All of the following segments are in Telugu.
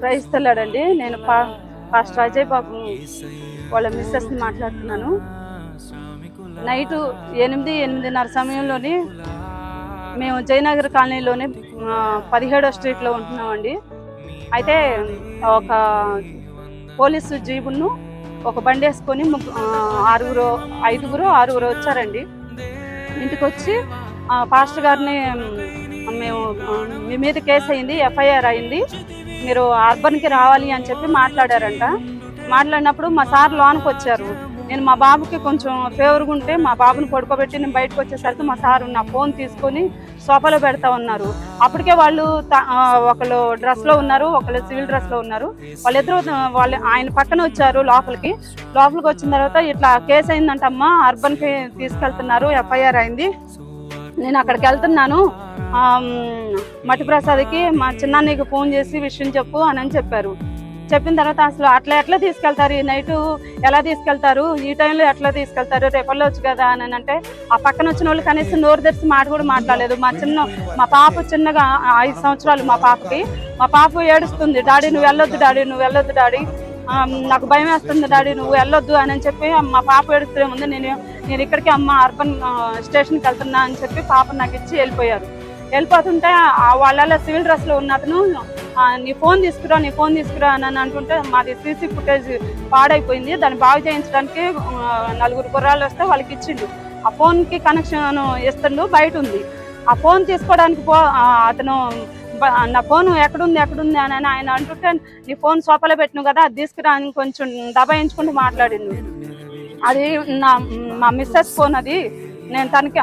క్రైస్తవులండి. నేను పాస్టర్ అజయ్ బాబు వాళ్ళ మిస్సెస్ని మాట్లాడుతున్నాను. నైటు 8-8:30 సమయంలోని మేము జయనగర్ కాలనీలోనే 17వ స్ట్రీట్లో ఉంటున్నామండి. అయితే ఒక పోలీసు జీబును ఒక బండి వేసుకొని 5-6 వచ్చారండి. ఇంటికి వచ్చి పాస్టర్ గారిని మేము మీ మీద కేసు అయింది, ఎఫ్ఐఆర్ అయింది, మీరు అర్బన్కి రావాలి అని చెప్పి మాట్లాడారంట. మాట్లాడినప్పుడు మా సార్ లోనికి వచ్చారు. నేను మా బాబుకి కొంచెం ఫేవర్గా ఉంటే మా బాబుని పడుకోబెట్టి నేను బయటకు వచ్చేసరికి మా సారు నా ఫోన్ తీసుకొని సోఫాలో పెడతా ఉన్నారు. అప్పటికే వాళ్ళు ఒకళ్ళు డ్రెస్లో ఉన్నారు, ఒకళ్ళు సివిల్ డ్రెస్లో ఉన్నారు. వాళ్ళిద్దరూ ఆయన పక్కన వచ్చారు. లోపలికి వచ్చిన తర్వాత ఇట్లా కేసు అయిందంటమ్మా, అర్బన్కి తీసుకెళ్తున్నారు, ఎఫ్ఐఆర్ అయింది, నేను అక్కడికి వెళ్తున్నాను, మట్టి ప్రసాద్కి మా చిన్నాన్నకి ఫోన్ చేసి విషయం చెప్పు అని చెప్పారు. చెప్పిన తర్వాత అసలు ఎట్లా తీసుకెళ్తారు, ఈ నైటు ఎలా తీసుకెళ్తారు, ఈ టైంలో ఎట్లా తీసుకెళ్తారు, రేపు వెళ్ళొచ్చు కదా అని అంటే ఆ పక్కన వచ్చిన వాళ్ళు కనీసం నోరు తెరిచి మాట కూడా మాట్లాడలేదు. మా పాప చిన్నగా 5 సంవత్సరాలు మా పాపకి. మా పాప ఏడుస్తుంది, డాడీ నువ్వు వెళ్ళొద్దు డాడీ, నువ్వు వెళ్ళొద్దు డాడీ, నాకు భయం వేస్తుంది డాడీ, నువ్వు వెళ్ళొద్దు అని చెప్పి మా పాప ఏడుస్తూనే ఉంది. నేను ఇక్కడికి అమ్మ అర్బన్ స్టేషన్కి వెళ్తున్నా అని చెప్పి పాప నాకు ఇచ్చి వెళ్ళిపోయారు. వెళ్ళిపోతుంటే వాళ్ళ సివిల్ డ్రెస్లో ఉన్న అతను నీ ఫోన్ తీసుకురా అని అంటుంటే మాది సీసీ ఫుటేజ్ పాడైపోయింది, దాన్ని బాగు చేయించడానికి 4 కుర్రాళ్ళు వస్తే వాళ్ళకి ఇచ్చిండు. ఆ ఫోన్కి కనెక్షన్ ఇస్తుండు, బయట ఉంది. ఆ ఫోన్ తీసుకోవడానికి అతను నా ఫోన్ ఎక్కడుంది అని ఆయన అంటుంటే నీ ఫోన్ సోఫాలో పెట్టిను కదా, అది తీసుకురా అని కొంచెం దబాయించుకుంటూ మాట్లాడిండు. అది మా మిస్సెస్ ఫోన్, అది నేను తనకి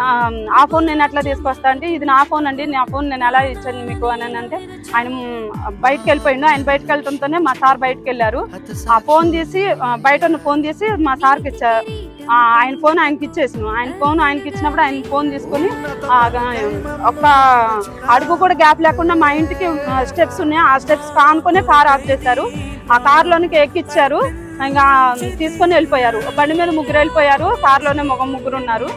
ఆ ఫోన్ నేను ఎట్లా తీసుకొస్తా అంటే ఇది నా ఫోన్ అండి, నా ఫోన్ నేను ఎలా ఇచ్చాను మీకు అని అంటే ఆయన బయటకు వెళ్ళిపోయిండు. ఆయన బయటకు వెళ్తుంటేనే మా సార్ బయటకు వెళ్ళారు. ఆ ఫోన్ తీసి బయట ఉన్న ఫోన్ తీసి మా సార్కి ఇచ్చారు. ఆయన ఫోన్ ఆయనకి ఇచ్చేసాను. ఆయనకి ఇచ్చినప్పుడు ఆయన ఫోన్ తీసుకొని ఒక అడుగు కూడా గ్యాప్ లేకుండా మా ఇంటికి స్టెప్స్ ఉన్నాయి, ఆ స్టెప్స్ కానుకొని కార్ ఆఫ్ చేశారు. ఆ కార్లోనికి ఎక్కిచ్చారు, ఇంకా తీసుకొని వెళ్ళిపోయారు. బండి మీద 3 వెళ్ళిపోయారు, కార్లోనే ముగ్గురు ఉన్నారు,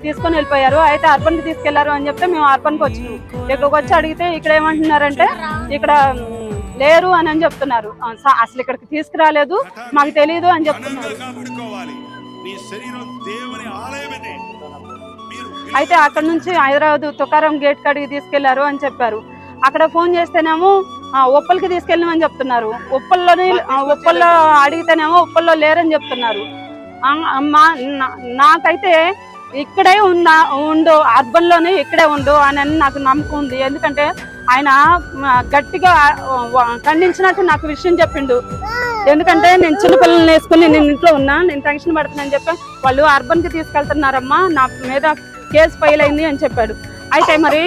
తీసుకొని వెళ్ళిపోయారు. అయితే అర్బన్కి తీసుకెళ్లారు అని చెప్తే మేము అర్బన్కి వచ్చినాం. ఇక్కడికి వచ్చి అడిగితే ఇక్కడ ఏమంటున్నారంటే ఇక్కడ లేరు అని చెప్తున్నారు. అసలు ఇక్కడికి తీసుకురాలేదు, మాకు తెలియదు అని చెప్తున్నారు. అయితే అక్కడ నుంచి హైదరాబాద్ తుకారం గేట్ కాడికి తీసుకెళ్లారు అని చెప్పారు. అక్కడ ఫోన్ చేస్తేనేమో ఉప్పల్కి తీసుకెళ్ళమని చెప్తున్నారు. ఉప్పల్లో అడిగితేనేమో ఉప్పల్లో లేరని చెప్తున్నారు. నాకైతే ఇక్కడే ఉండు, అర్బన్లోనే ఇక్కడే ఉండు అని నాకు నమ్మకం ఉంది. ఎందుకంటే ఆయన గట్టిగా ఖండించినట్టు నాకు విషయం చెప్పిండు. ఎందుకంటే నేను చిన్నపిల్లల్ని వేసుకుని నేను ఇంట్లో ఉన్నా, నేను టెన్షన్ పడుతున్నాను చెప్పి వాళ్ళు అర్బన్కి తీసుకెళ్తున్నారమ్మా, నా మీద కేసు ఫైల్ అయింది అని చెప్పాడు. అయితే మరి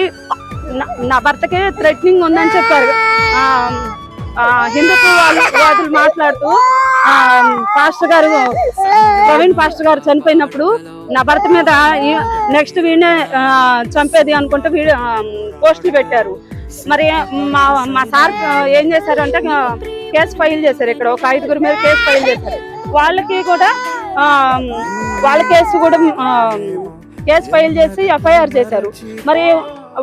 నా భర్తకి థ్రెటనింగ్ ఉందని చెప్పారు. హిందుత్వ వాదులు మాట్లాడుతూ ప్రవీణ్ పాస్టర్ గారు చనిపోయినప్పుడు నా భర్త మీద నెక్స్ట్ వీడినే చంపేది అనుకుంటే పోస్టులు పెట్టారు. మరి మా సార్ ఏం చేశారు అంటే కేసు ఫైల్ చేశారు. ఇక్కడ ఒక 5 మీద కేసు ఫైల్ చేశారు. వాళ్ళకి కూడా కేసు ఫైల్ చేసి ఎఫ్ఐఆర్ చేశారు. మరి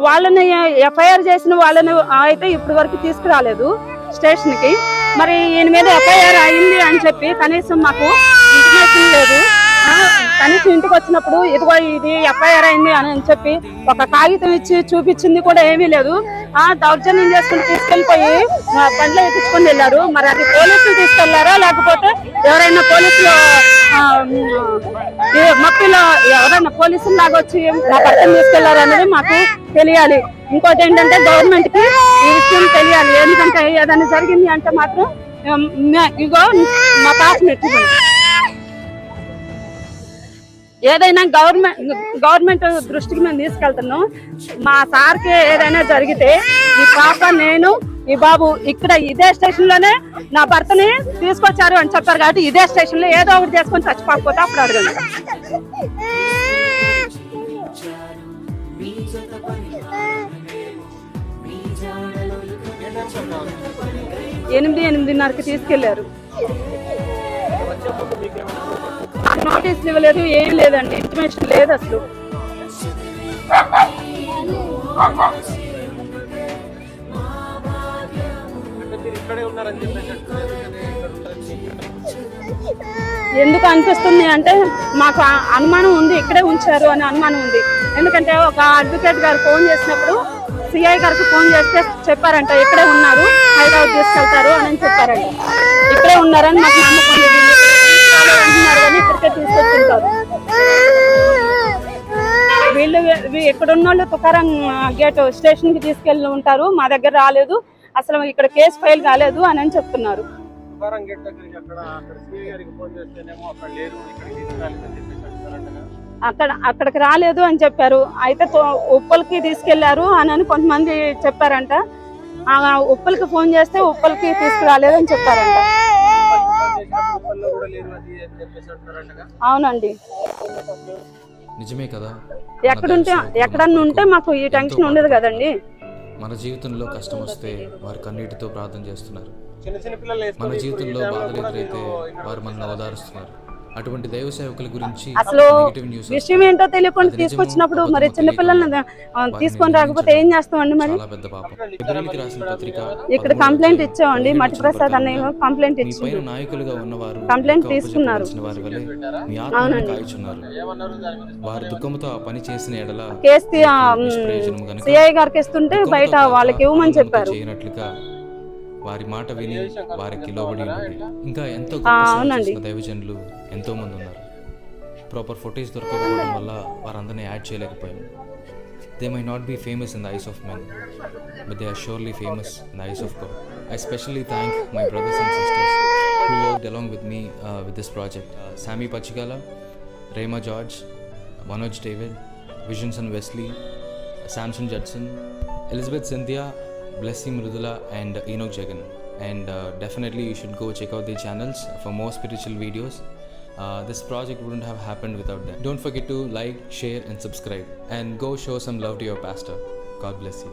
వాళ్ళని ఎఫ్ఐఆర్ చేసిన వాళ్ళని అయితే ఇప్పటి వరకు తీసుకురాలేదు స్టేషన్కి. మరి ఈయన మీద ఎఫ్ఐఆర్ అయింది అని చెప్పి కనీసం మాకు ఇన్ఫర్మేషన్ లేదు. కనీసం ఇంటికి వచ్చినప్పుడు ఇదిగో ఇది ఎఫ్ఐఆర్ అయింది అని చెప్పి ఒక కాగితం ఇచ్చి చూపించింది కూడా ఏమీ లేదు. దౌర్జన్యం చేసుకుని తీసుకెళ్ళిపోయి బండ్లో ఎక్కించుకొని వెళ్ళారు. మరి అది పోలీసులు తీసుకెళ్లారా లేకపోతే ఎవరైనా పోలీసులు మప్పిలో ఎవరైనా పోలీసులు లాగా వచ్చి నా భర్తను తీసుకెళ్లారు అనేది మాకు తెలియాలి. ఇంకోటి ఏంటంటే గవర్నమెంట్ కి ఈ విషయం తెలియాలి. ఎందుకంటే ఏదైనా జరిగింది అంటే మాత్రం ఇగో మా పాపని ఏదైనా గవర్నమెంట్ దృష్టికి మేము తీసుకెళ్తున్నాం. మా సార్కి ఏదైనా జరిగితే ఈ పాప, నేను, ఈ బాబు ఇక్కడ ఇదే స్టేషన్ లోనే నా భర్తని తీసుకొచ్చారు అని చెప్పారు. కాబట్టి ఇదే స్టేషన్ లో ఏదో ఒకటి చేసుకొని చచ్చిపోకపోతే అప్పుడు అడగండి. 8-8:30కి తీసుకెళ్లారు. నోటీసులు ఇవ్వలేదు, ఏం లేదండి, ఇన్ఫర్మేషన్ లేదు అసలు. ఇక్కడే ఉన్నారని చెప్పేసి అంటున్నారు. ఎందుకు అనిపిస్తుంది అంటే మాకు అనుమానం ఉంది, ఇక్కడే ఉంచారు అని అనుమానం ఉంది. ఎందుకంటే ఒక అడ్వకేట్ గారు ఫోన్ చేసినప్పుడు సిఐ గారికి ఫోన్ చేస్తే చెప్పారంట ఇక్కడే ఉన్నారు, హైదరాబాద్ తీసుకెళ్తారు అని చెప్పారంట. ఇక్కడే ఉన్నారని మాకు నమ్మకం ఉంది. అంటున్నారు కానీ ఇక్కడికే తీసుకొచ్చుంటారు. వీళ్ళు ఎక్కడున్న వాళ్ళు తుకారం గేట్ స్టేషన్ కి తీసుకెళ్ళి ఉంటారు, మా దగ్గర రాలేదు, అసలు ఇక్కడ కేసు ఫైల్ కాలేదు అని చెప్తున్నారు. అక్కడికి రాలేదు అని చెప్పారు. అయితే ఉప్పల్కి తీసుకెళ్లారు అని కొంతమంది చెప్పారంట. ఉప్పల్కి ఫోన్ చేస్తే ఉప్పల్కి తీసుకురాలేదు అని చెప్పారంట. అవునండి, నిజమే కదా. ఎక్కడన్నా ఉంటే మాకు ఈ టెన్షన్ ఉండదు కదండి. మన జీవితంలో కష్టం వస్తే వారు కన్నీటితో ప్రార్థన చేస్తున్నారు. మన జీవితంలో బాధలు ఎదురైతే వారు మనల్ని ఓదారుస్తున్నారు. అటువంటి దైవ సేవకుల గురించి అసలు విషయం ఏంటో తెలియకుండా తీసుకొచ్చినప్పుడు మరి చిన్నపిల్లల్ని తీసుకొని రాకపోతే ఏం చేస్తామండి? మరి పెద్ద పాపం. ఫిబ్రవరికి రాసిన పత్రిక ఇక్కడ కంప్లైంట్ ఇచ్చామండి. మట్టి ప్రసాద్ అన్నయ్య కంప్లైంట్ ఇచ్చి నాయకులుగా ఉన్నవారు కంప్లైంట్ తీసుకున్నారు. మీ ఆత్మను కాల్చున్నారు. వారు దుఃఖంతో ఆ పని చేసిన ఎడల కేసు సిఐ గారికి ఇస్తుంటే బయట వాళ్ళకి ఇవ్వమని చెప్పారు. చేయనట్లుగా వారి మాట విని వారికి లోబడి ఇంకా ఎంతో దైవజనులు ఎంతో మంది ఉన్నారు. ప్రాపర్ ఫుటేజ్ దొరకకపోవడం వల్ల వారందరినీ యాడ్ చేయలేకపోయాం. They might not be famous in the eyes of men, but they are surely famous in the eyes of God. I especially thank my brothers and sisters who worked along with me with this project. Sammy Pachigala, Rema George, Manoj David, Visions and Wesley, Samson Judson, Elizabeth Cynthia, Blessy Mridula and Enoch Jagan. And definitely you should go check out their channels for more spiritual videos. This project wouldn't have happened without them. Don't forget to like, share and subscribe, and go show some love to your pastor. God bless you.